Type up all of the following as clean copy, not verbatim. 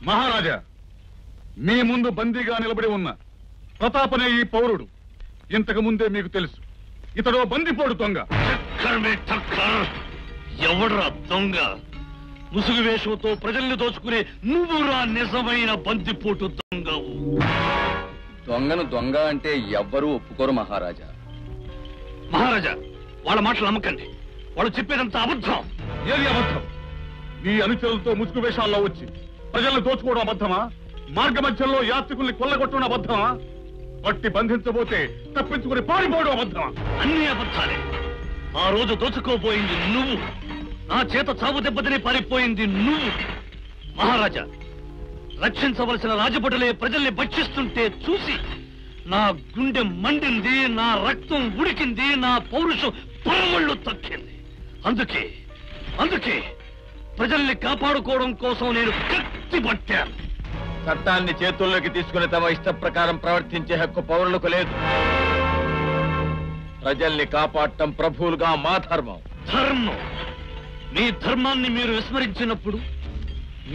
మహారాజా, మీ ముందు బందీగా నిలబడి ఉన్న ప్రతాప్ అనే ఈ పౌరుడు ఇంతకు ముందే మీకు తెలుసు. ఇతడు బందిపోడు దొంగ. ఎవడ్రా దొంగ? ముసుగు వేషంతో ప్రజల్ని దోచుకునే నువ్వురా నిజమైన బందిపోటు దొంగవు. దొంగను దొంగ అంటే ఎవ్వరూ ఒప్పుకోరు మహారాజా. మహారాజా, వాళ్ళ మాటలు నమ్మకండి. వాళ్ళు చెప్పేదంతా అబద్ధం. ఏది అబద్ధం? మీ అనుచరులతో ముసుగు వేషాల్లో వచ్చి ప్రజల్ని దోచుకోవడం అబద్ధమా? మార్గ మధ్యంలో యాత్రికుల్ని కొల్లగొట్టడం అబద్ధమా? పట్టి బంధించబోతే తప్పించుకుని పారిపోవడం అబద్ధమా? అన్ని అబద్ధాలే. ఆ రోజు దోచుకోబోయింది నువ్వు, నా చేత చావు దెబ్బతిని పారిపోయింది నువ్వు. మహారాజా, రక్షించవలసిన రాజభటులే ప్రజల్ని భక్షిస్తుంటే చూసి నా గుండె మండింది, నా రక్తం ఉడికింది, నా పౌరుషం పరమళ్ళు తక్కింది. అందుకే ప్రజల్ని కాపాడుకోవడం కోసం నేను కత్తి పట్టాను. చట్టాన్ని చేతుల్లోకి తీసుకుని తమ ఇష్ట ప్రకారం ప్రవర్తించే హక్కు పౌరులకు లేదు. ప్రజల్ని కాపాడటం ప్రభువులుగా మా ధర్మం. మీ ధర్మాన్ని మీరు విస్మరించినప్పుడు,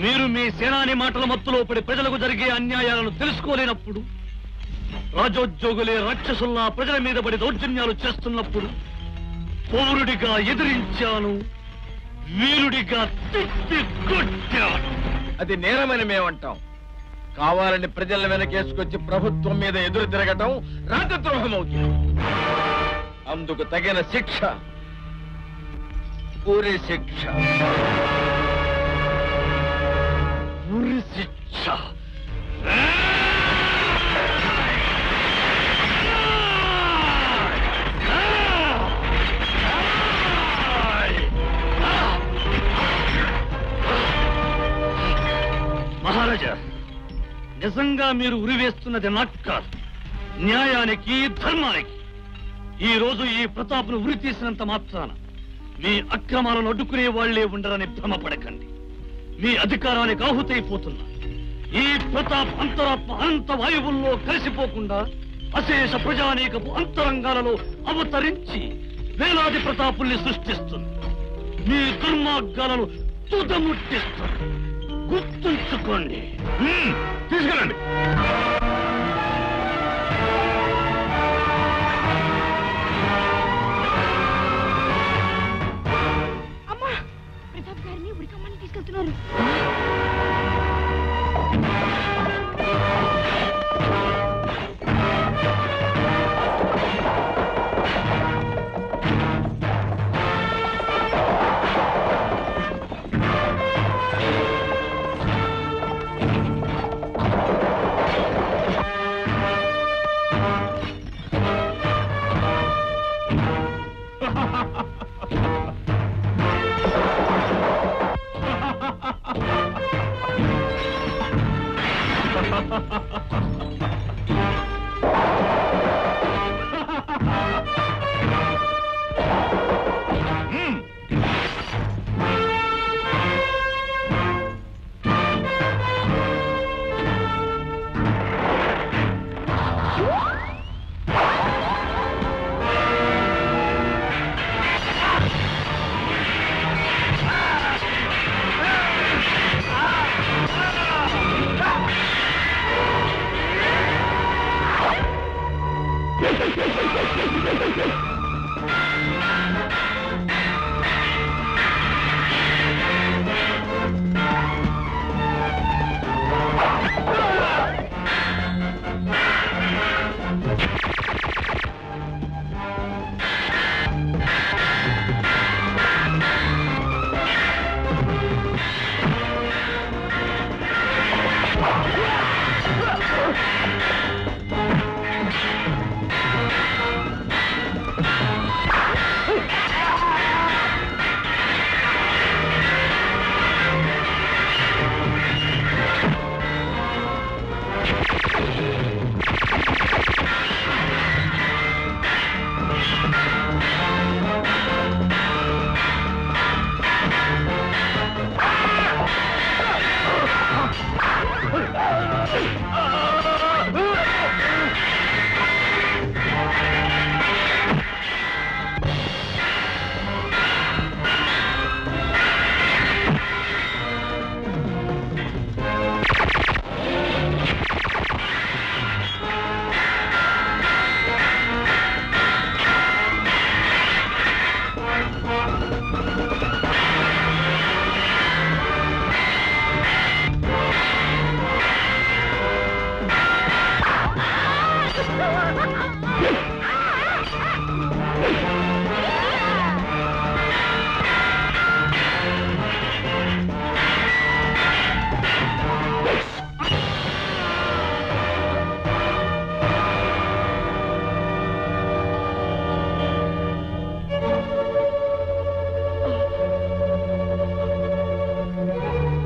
మీరు మీ సేనాని మాటల మత్తులో పడి ప్రజలకు జరిగే అన్యాయాలను తెలుసుకోలేనప్పుడు, రాజోద్యోగులే రాక్షసుల్లా ప్రజల మీద పడి దౌర్జన్యాలు చేస్తున్నప్పుడు పౌరుడిగా ఎదిరించాను, వీరుడిగా తిప్పి కొట్టాను. అది నేరమని మేమంటాం. కావాలని ప్రజల వెనకేసుకొచ్చి ప్రభుత్వం మీద ఎదురు తిరగటం రాజద్రోహం అవుతుంది. అందుకు తగిన శిక్ష, ఉరి శిక్ష. ఉరి శిక్ష. మహారాజా, నిజంగా మీరు ఉరివేస్తున్నది నాకు కాదు, న్యాయానికి, ధర్మానికి. ఈ రోజు ఈ ప్రతాప్ను ఉరి తీసినంత మాత్రాన మీ అక్రమాలను అడ్డుకునే వాళ్లే ఉండరని భ్రమపడకండి. మీ అధికారానికి ఆహుతైపోతున్నా ఈ ప్రతాప్ అంతరాత్మ అనంత వాయువుల్లో కలిసిపోకుండా అశేష ప్రజానీకపు అంతరంగాలలో అవతరించి వేలాది ప్రతాపుల్ని సృష్టిస్తుంది. మీ దుర్మార్గాలను తుదముట్టిస్తుంది. గుర్తుంచుకోండి. తీసుకెళ్ళండి. అమ్మా, ప్రతాప్ గారిని ఉరికమ్మని తీసుకెళ్తున్నారు.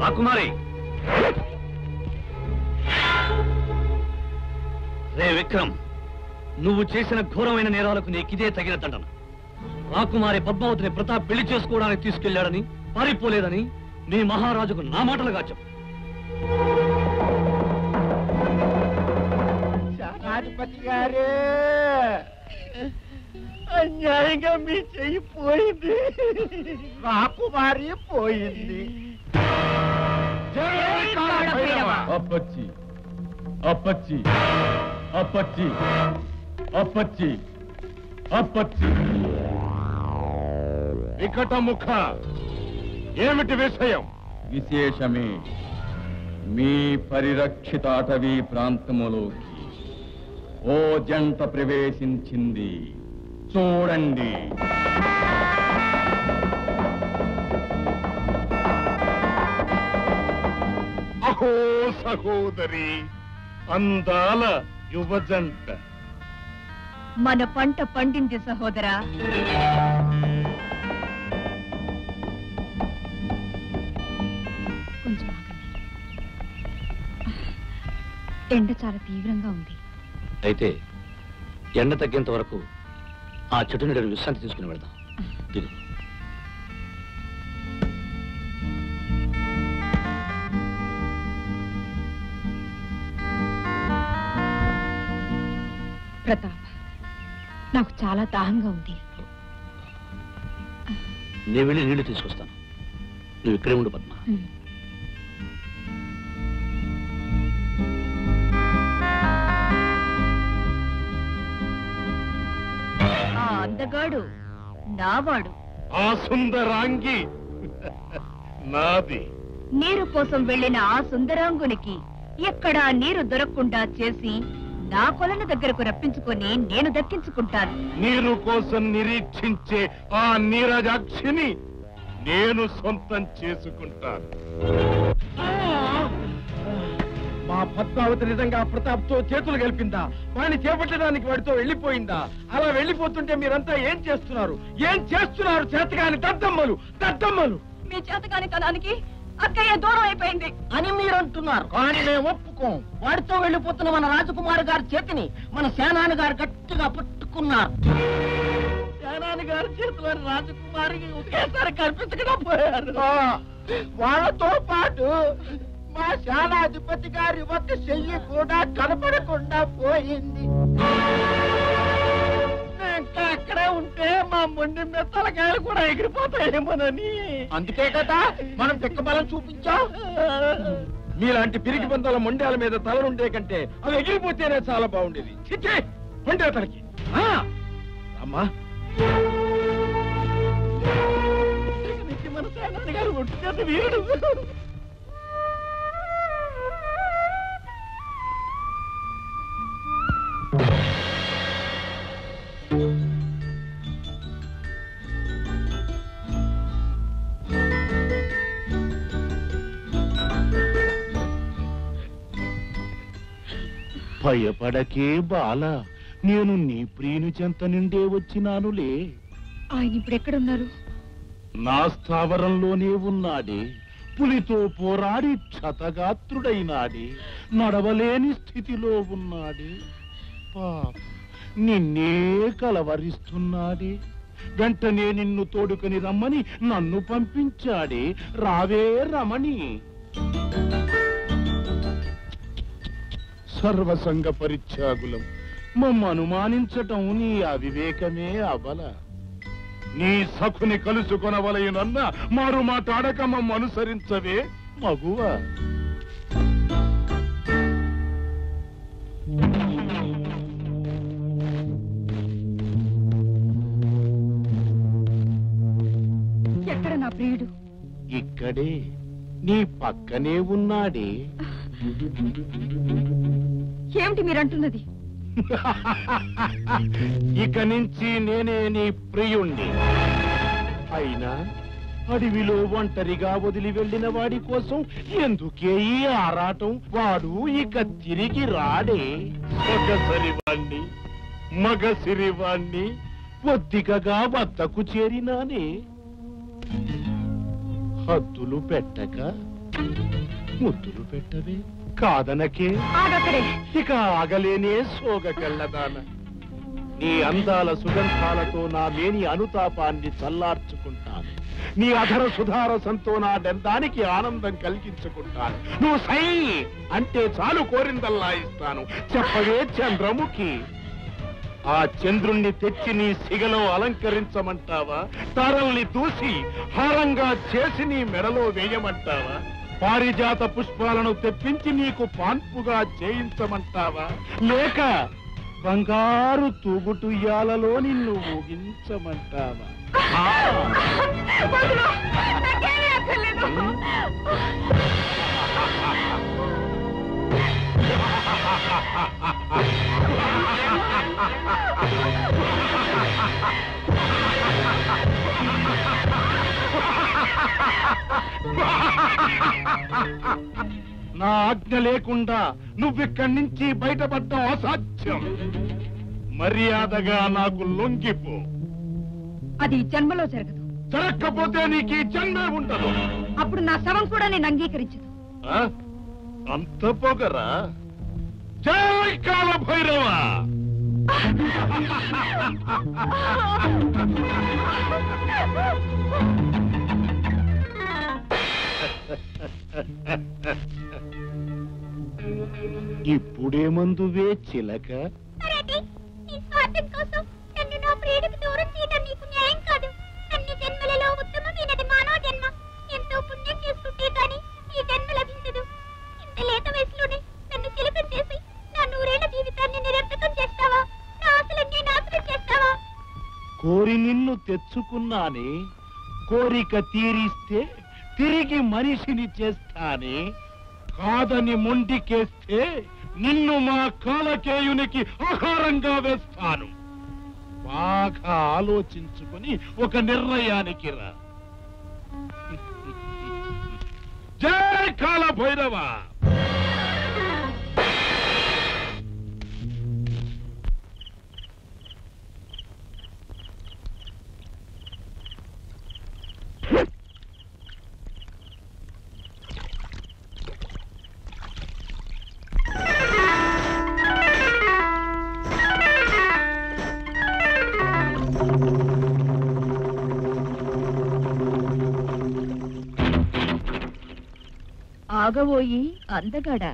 రాకుమారి రే విక్రమ్, నువ్వు చేసిన ఘోరమైన నేరాలకు నీకిదే తగిన దండన. రాకుమారి పద్మావతిని ప్రతాప్ పెళ్లి చేసుకోవడానికి తీసుకెళ్లాడని, పారిపోలేదని నీ మహారాజుకు నా మాటలుగా చెప్పు. సేనాధిపతి గారే, అన్యాయంగా మీ చెయ్యి పోయింది, రాకుమారి పోయింది. అప్పచ్చి అప్పచ్చి అప్పచ్చి అప్పచ్చి అప్పచ్చి వికటముఖ, ఏమిటి విషయం? విశేషమే, మీ పరిరక్షిత అటవీ ప్రాంతములోకి ఓ జంట ప్రవేశించింది. చూడండి. అహో సహోదరి, అందాల యువజంట. మన పంట పండింది సహోదరా. కొంచెం ఆగండి. ఎండ చాలా తీవ్రంగా ఉంది. అయితే ఎండ తగ్గేంత వరకు ఆ చెట్టు నీడను విశ్రాంతి తీసుకుని వెళ్దాం. దిగు. ప్రతాప్, నాకు చాలా దాహంగా ఉంది. నేను వెళ్ళి నీళ్లు తీసుకొస్తాను. నువ్వు ఇక్కడే ఉండు పద్మ. ఆ అందగాడు నావాడు. ఆ సుందరాంగి నాది. నీరు కోసం వెళ్ళిన ఆ సుందరాంగునికి ఎక్కడా నీరు దొరకకుండా చేసి నా కొలను దగ్గరకు రప్పించుకొని నేను దక్కించుకుంటాను. నీరు కోసం నిరీక్షించే ఆ నీరజాక్షిని నేను సొంతం చేసుకుంటాను. మా పద్మావతి నిజంగా ప్రతాప్ తో చేతులు కలిపిందా? వాడిని చేపట్టడానికి వాడితో వెళ్ళిపోయిందా? అలా వెళ్ళిపోతుంటే మీరంతా ఏం చేస్తున్నారు? ఏం చేస్తున్నారు? చేతగాని దద్దమ్మలు, దద్దమ్మలు. మీ చేతకాని తనానికి అక్కయ్య దూరం అయిపోయింది అని మీరు అంటున్నారు, కానీ మేము ఒప్పుకోం. వాడితో వెళ్ళిపోతున్న మన రాజకుమారి గారి చేతిని మన సేనాని గారు గట్టిగా పట్టుకున్నారు. సేనాని గారి చేతిలోని రాజకుమారికి ఒకేసారి కనిపించకుండా పోయారు. వాళ్ళతో పాటు మా సేనాధిపతి గారి ఒక చెయ్యి కూడా కనపడకుండా పోయింది. ఇంకా అక్కడే ఉంటే మా మొండి మీద తలకాయలు కూడా ఎగిరిపోతాయేమోనని. అందుకే కదా మనం బలం చూపించాం. మీలాంటి పిరికి పంతాల మొండాల మీద తలలుండే కంటే అవి ఎగిరిపోతేనే చాలా బాగుండేది. చిచ్చే మొండే తలకి. అమ్మా, మన సేనాని గారు ఒట్టి వీరుడు. భయపడకే బాల, నేను నీ ప్రియుని చెంత నిండే వచ్చినానులే. ఆయన ఇప్పుడు ఎక్కడున్నారు? నా స్థావరంలోనే ఉన్నాడే. పులితో పోరాడి క్షతగాత్రుడైనాడే. నడవలేని స్థితిలో ఉన్నాడే. పాప, నిన్నే కలవరిస్తున్నాడే. వెంటనే నిన్ను తోడుకొని రమ్మని నన్ను పంపించాడే. రావే రమణి. సర్వసంగ పరిత్యాగులం. మమ్మ అనుమానించటం నీ అవివేకమే అబల. నీ సఖుని కలుసుకొనవలయనన్న మారు మాట్లాడక మమ్మ అనుసరించవే మగువ. ఎక్కడ నా ప్రియుడు? ఇక్కడే నీ పక్కనే ఉన్నాడే. ఏమిటి మీరంటున్నది? ఇక నుంచి నేనే నీ ప్రియుణ్ణి. అయినా అడవిలో ఒంటరిగా వదిలి వెళ్ళిన వాడి కోసం ఎందుకే ఈ ఆరాటం? వాడు ఇక తిరిగి రాడే. మగసిరివాణ్ణి మగసిరివాణ్ణి ఒద్దికగా వద్దకు చేరినానే. హద్దులు పెట్టక ముద్దులు పెట్టవే కాదనకే ఆగక్కడే. ఇక ఆగలేనే సోగకెళ్ళదాన నీ అందాల సుగంధాలతో నా మేని అనుతాపాన్ని చల్లార్చుకుంటాను. నీ అధర సుధారసంతో నా డెందానికి ఆనందం కలిగించుకుంటాను. నువ్వు సై అంటే చాలు కోరిందల్లా ఇస్తాను. చెప్పవే చంద్రముఖి, ఆ చంద్రుణ్ణి తెచ్చి నీ సిగలో అలంకరించమంటావా? తారల్ని దూసి హారంగా చేసి నీ మెడలో వేయమంటావా? పారిజాత పుష్పాలను తెప్పించి నీకు పాన్పుగా చేయించమంటావా? లేక బంగారు తూగుటుయ్యాలలో నిన్ను ఊగించమంటావా? వదిలు, నాకేమీ అక్కర్లేదు. నా ఆజ్ఞ లేకుండా నువ్విక్కడి నుంచి బయటపడ్డం అసాధ్యం. మర్యాదగా నాకు లొంగిపో. అది ఈ జన్మలో జరగదు. జరగకపోతే నీకు ఈ జన్మే ఉండదు. అప్పుడు నా శవం కూడా నేను అంగీకరించదు. ఆ? అంత పొగరా? జై కాల భైరవ! ఇప్పుడేమందువే చిలక? నీ స్వార్థం కోసం నన్ను నా ప్రియుడికి దూరం చేయడం నీకు న్యాయం కాదు. అన్ని జన్మలలో ఉత్తమమైనది మానవ జన్మ. ఎంతో పుణ్యం చేసుకుంటే గాని ఈ జన్మ లభించదు. ఇంత లేత వయసులోనే నన్ను చిలకం చేసి నా 100 ఏళ్ల జీవితాన్ని నిరర్థకం చేస్తావా? నా ఆశలన్నీ నాశనం చేస్తావా? కోరి నిన్ను తెచ్చుకున్నానే, కోరిక తీరిస్తే తిరిగి మనిషిని చేస్తానే. కాదని మొండికేస్తే నిన్ను మా కాలకేయునికి ఆహారంగా వేస్తాను. బాగా ఆలోచించుకుని ఒక నిర్ణయానికి రా. జై కాల భైరవ! ఆగబోయి అందగాడా.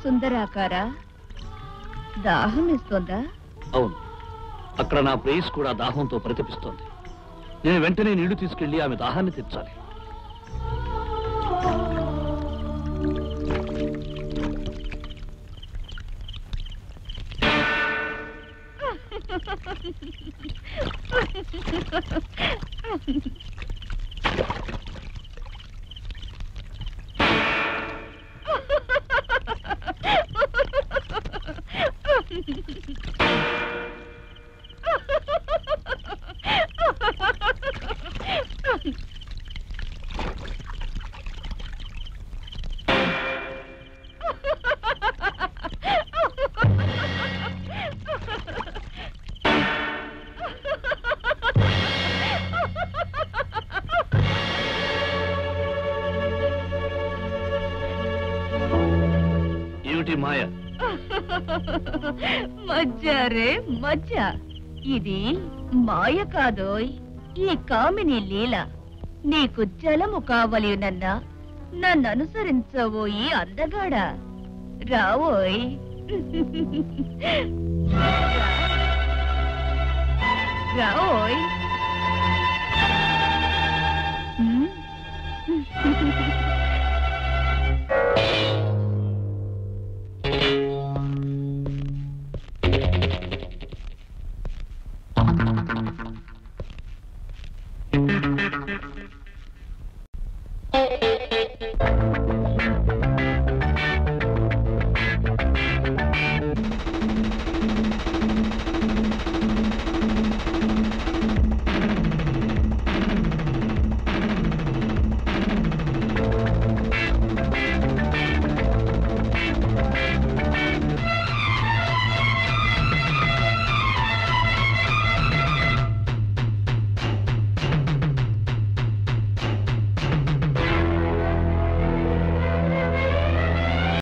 సుందరాకారా, దాహం ఇస్తోందా? అవును, అక్కడ నా ప్రేయస్ కూడా దాహంతో ప్రతిపిస్తోంది. నేను వెంటనే నీళ్లు తీసుకెళ్లి ఆమె దాహాన్ని తీర్చాలి. ఏమిటి మాయ? మజ్జారే మజ్జా. ఇది మాయ కాదోయ్, ఈ కామిని లీల. నీకు జలము కావలి నన్ను అనుసరించబోయి అందగాడా. రావోయ్. రావోయ్.